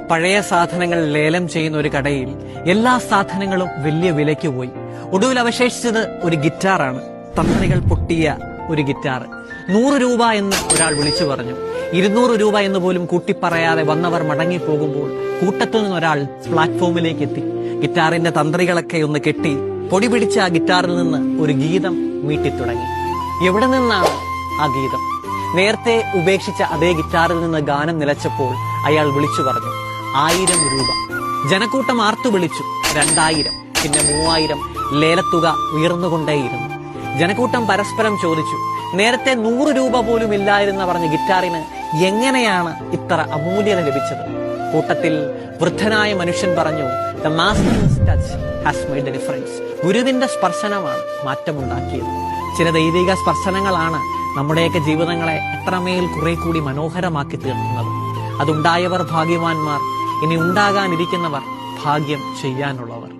പഴയ സാധനങ്ങൾ ലേലം ചെയ്യുന്ന ഒരു കടയിൽ എല്ലാ സാധനങ്ങളും വലിയ വിലയ്ക്ക് പോയി. ഒടുവിൽ അവശേഷിച്ചത് ഒരു ഗിറ്റാറാണ്. തന്ത്രികൾ പൊട്ടിയ ഒരു ഗിറ്റാർ. 100 രൂപ എന്ന് ഒരാൾ വിളിച്ചു പറഞ്ഞു. 200 രൂപ എന്ന് പോലും കൂട്ടിപ്പറയാതെ വന്നവർ മടങ്ങിപ്പോകുമ്പോൾ കൂട്ടത്തിൽ നിന്നൊരാൾ പ്ലാറ്റ്ഫോമിലേക്ക് എത്തി. ഗിറ്റാറിന്റെ തന്ത്രികളൊക്കെ ഒന്ന് കെട്ടി പൊടി പിടിച്ച ആ ഗിറ്റാറിൽ നിന്ന് ഒരു ഗീതം മീട്ടിത്തുടങ്ങി. എവിടെ നിന്നാണ് ആ ഗീതം? നേരത്തെ ഉപേക്ഷിച്ച അതേ ഗിറ്റാറിൽ നിന്ന് ഗാനം നിലച്ചപ്പോൾ അയാൾ വിളിച്ചു പറഞ്ഞു 1000 രൂപ. ജനക്കൂട്ടം ആർത്തു വിളിച്ചു 2000, പിന്നെ 3000. ലേലത്തുക ഉയർന്നുകൊണ്ടേയിരുന്നു. ജനക്കൂട്ടം പരസ്പരം ചോദിച്ചു, നേരത്തെ 100 രൂപ പോലും ഇല്ലായിരുന്ന പറഞ്ഞ ഗിറ്റാറിന് എങ്ങനെയാണ് ഇത്ര അമൂല്യത ലഭിച്ചത്? കൂട്ടത്തിൽ വൃദ്ധനായ മനുഷ്യൻ പറഞ്ഞു, the masters touch has made the difference. ഗുരുവിന്റെ സ്പർശനമാണ് മാറ്റമുണ്ടാക്കിയത്. ചില ദൈവിക സ്പർശനങ്ങളാണ് നമ്മുടെയൊക്കെ ജീവിതങ്ങളെ എത്രമേൽ കുറെ കൂടി മനോഹരമാക്കി തീർക്കുന്നത്. അതുണ്ടായവർ ഭാഗ്യവാന്മാർ, ഇനി ഉണ്ടാകാനിരിക്കുന്നവർ ഭാഗ്യം ചെയ്യാനുള്ളവർ.